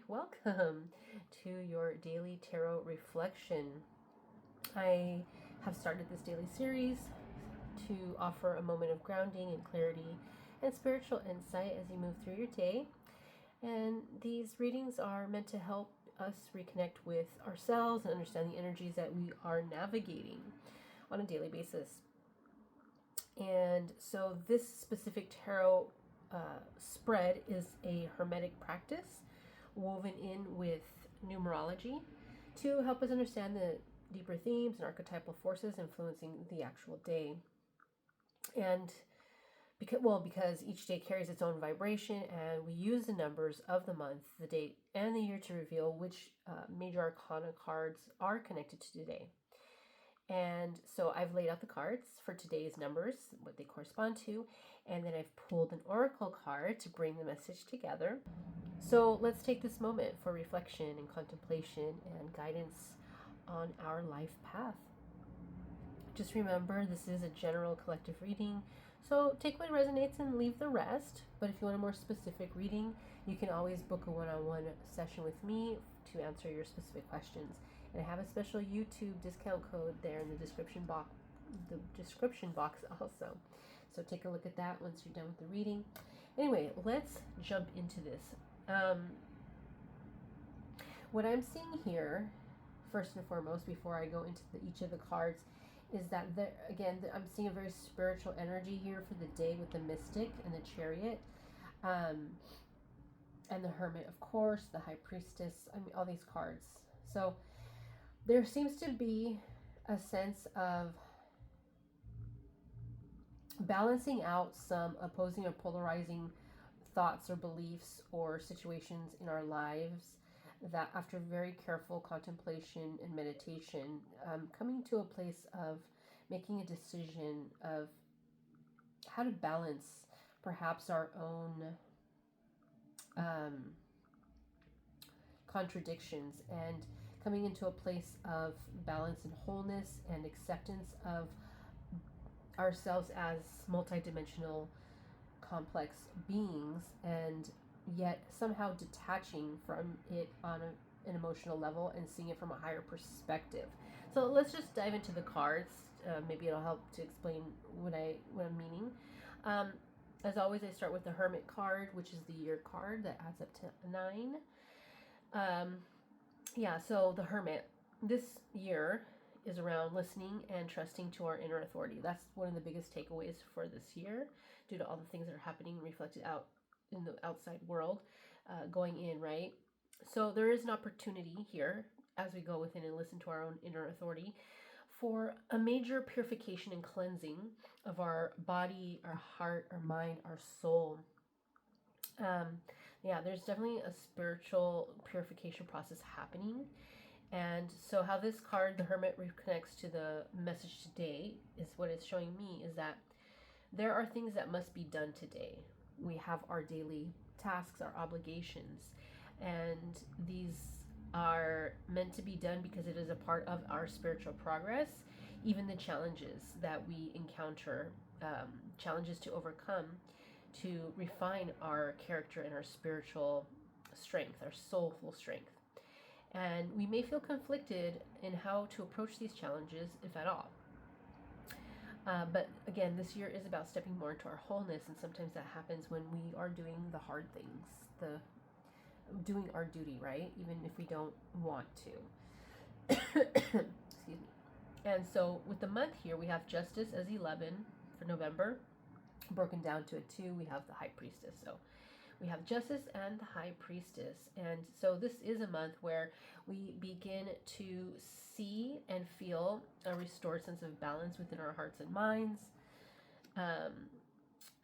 Welcome to your daily tarot reflection. I have started this daily series to offer a moment of grounding and clarity and spiritual insight as you move through your day. And these readings are meant to help us reconnect with ourselves and understand the energies that we are navigating on a daily basis. And so this specific tarot spread is a Hermetic practice woven in with numerology to help us understand the deeper themes and archetypal forces influencing the actual day. And because each day carries its own vibration, and we use the numbers of the month, the date, and the year to reveal which major arcana cards are connected to today. And so I've laid out the cards for today's numbers, what they correspond to, and then I've pulled an oracle card to bring the message together. So let's take this moment for reflection and contemplation and guidance on our life path. Just remember, this is a general collective reading, so take what resonates and leave the rest. But if you want a more specific reading, you can always book a one-on-one session with me to answer your specific questions. And I have a special YouTube discount code there in the description box also. So take a look at that once you're done with the reading. Anyway, let's jump into this. What I'm seeing here, first and foremost, before I go into each of the cards, is that I'm seeing a very spiritual energy here for the day with the Mystic and the Chariot, and the Hermit, of course, the High Priestess. I mean, all these cards. So there seems to be a sense of balancing out some opposing or polarizing thoughts or beliefs or situations in our lives, that after very careful contemplation and meditation, coming to a place of making a decision of how to balance perhaps our own contradictions, and coming into a place of balance and wholeness and acceptance of ourselves as multidimensional complex beings, and yet somehow detaching from it on an emotional level and seeing it from a higher perspective. So let's just dive into the cards. Maybe it'll help to explain what I'm meaning. As always, I start with the Hermit card, which is the year card that adds up to 9. So the Hermit this year is around listening and trusting to our inner authority. That's one of the biggest takeaways for this year, due to all the things that are happening reflected out in the outside world, going in, right? So there is an opportunity here as we go within and listen to our own inner authority for a major purification and cleansing of our body, our heart, our mind, our soul. There's definitely a spiritual purification process happening. And so how this card, the Hermit, reconnects to the message today is what it's showing me is that there are things that must be done today. We have our daily tasks, our obligations, and these are meant to be done because it is a part of our spiritual progress. Even the challenges that we encounter, challenges to overcome, to refine our character and our spiritual strength, our soulful strength. And we may feel conflicted in how to approach these challenges, if at all. But again, this year is about stepping more into our wholeness, and sometimes that happens when we are doing the hard things, doing our duty, right? Even if we don't want to. Excuse me. And so with the month here, we have Justice as 11 for November, broken down to a 2. We have the High Priestess. So we have Justice and the High Priestess. And so this is a month where we begin to see and feel a restored sense of balance within our hearts and minds.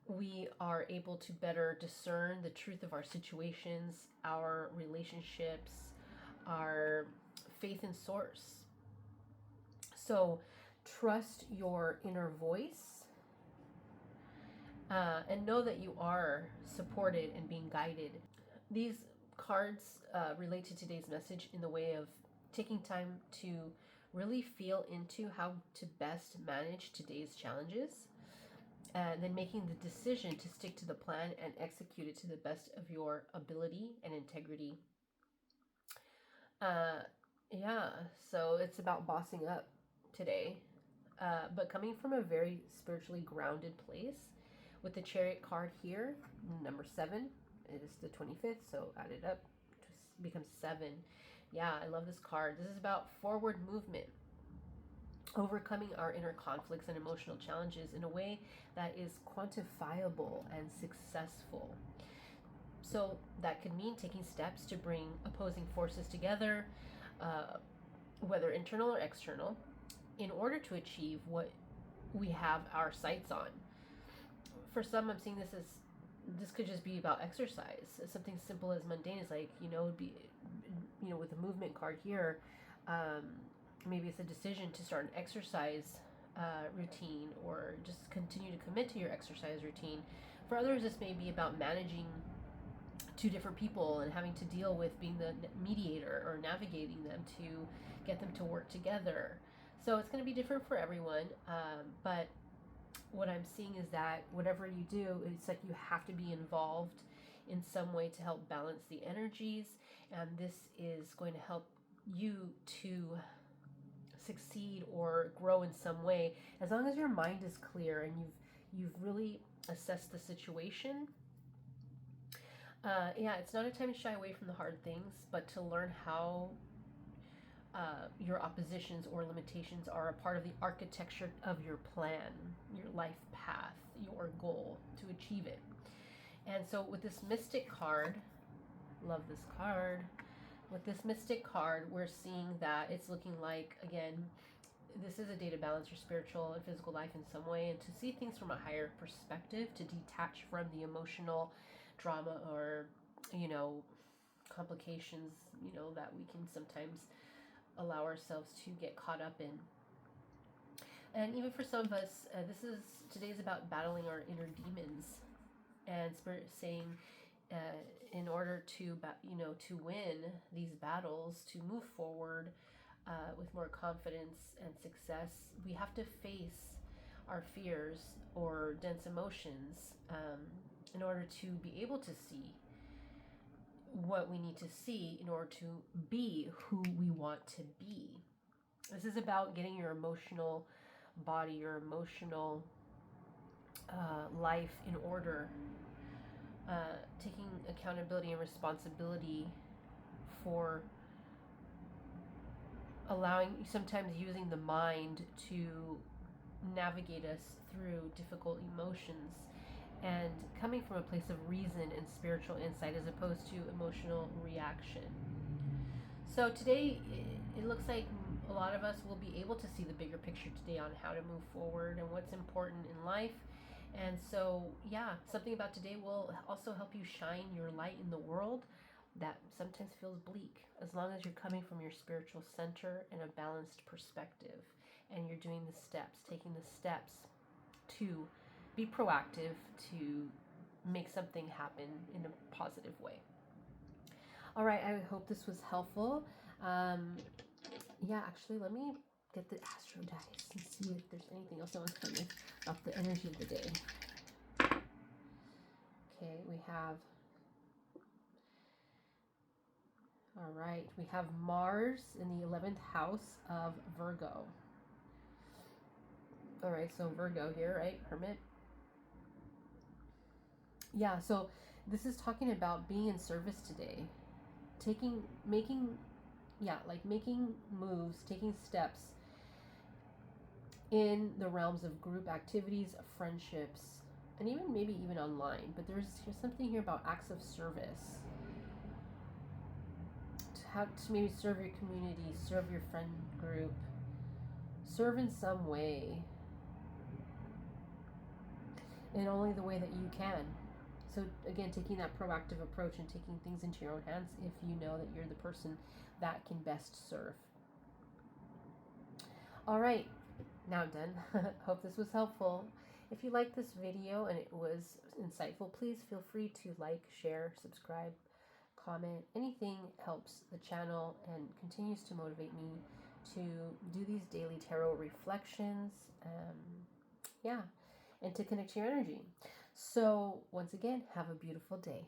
We are able to better discern the truth of our situations, our relationships, our faith in source. So trust your inner voice, and know that you are supported and being guided. These cards relate to today's message in the way of taking time to really feel into how to best manage today's challenges, and then making the decision to stick to the plan and execute it to the best of your ability and integrity Yeah, so it's about bossing up today, but coming from a very spiritually grounded place. With the Chariot card here, number 7, it is the 25th, so add it up, it becomes 7. Yeah, I love this card. This is about forward movement, overcoming our inner conflicts and emotional challenges in a way that is quantifiable and successful. So that could mean taking steps to bring opposing forces together, whether internal or external, in order to achieve what we have our sights on. For some, I'm seeing this could just be about exercise. Something simple as mundane is like, would be, with the movement card here, maybe it's a decision to start an exercise routine, or just continue to commit to your exercise routine. For others, this may be about managing two different people and having to deal with being the mediator or navigating them to get them to work together. So it's going to be different for everyone, but what I'm seeing is that whatever you do, it's like you have to be involved in some way to help balance the energies, and this is going to help you to succeed or grow in some way, as long as your mind is clear and you've really assessed the situation. Yeah, it's not a time to shy away from the hard things, but to learn how your oppositions or limitations are a part of the architecture of your plan, your life path, your goal to achieve it. And so with this Mystic card, love this card. With this Mystic card, we're seeing that it's looking like, again, this is a day to balance your spiritual and physical life in some way, and to see things from a higher perspective, to detach from the emotional drama or, complications, that we can sometimes allow ourselves to get caught up in. And even for some of us, today's about battling our inner demons, and Spirit saying, in order to win these battles, to move forward with more confidence and success, we have to face our fears or dense emotions, in order to be able to see what we need to see in order to be who we want to be. This is about getting your emotional body, your emotional life in order, taking accountability and responsibility for sometimes using the mind to navigate us through difficult emotions, and coming from a place of reason and spiritual insight as opposed to emotional reaction. So today, it looks like a lot of us will be able to see the bigger picture today on how to move forward and what's important in life. And so, yeah, something about today will also help you shine your light in the world that sometimes feels bleak, as long as you're coming from your spiritual center and a balanced perspective, and you're doing the steps, taking the steps to be proactive, to make something happen in a positive way. All right, I hope this was helpful. Yeah, actually, let me get the astro dice and see if there's anything else I want to tell you about the energy of the day. Okay, we have, all right, we have Mars in the 11th house of Virgo. All right, so Virgo here, right? Hermit. Yeah, so this is talking about being in service today. Making moves, taking steps in the realms of group activities, friendships, and maybe even online. But there's something here about acts of service. How to maybe serve your community, serve your friend group, serve in some way, in only the way that you can. So again, taking that proactive approach and taking things into your own hands if you know that you're the person that can best serve. All right, now I'm done. Hope this was helpful. If you liked this video and it was insightful, please feel free to like, share, subscribe, comment. Anything helps the channel and continues to motivate me to do these daily tarot reflections. And to connect to your energy. So once again, have a beautiful day.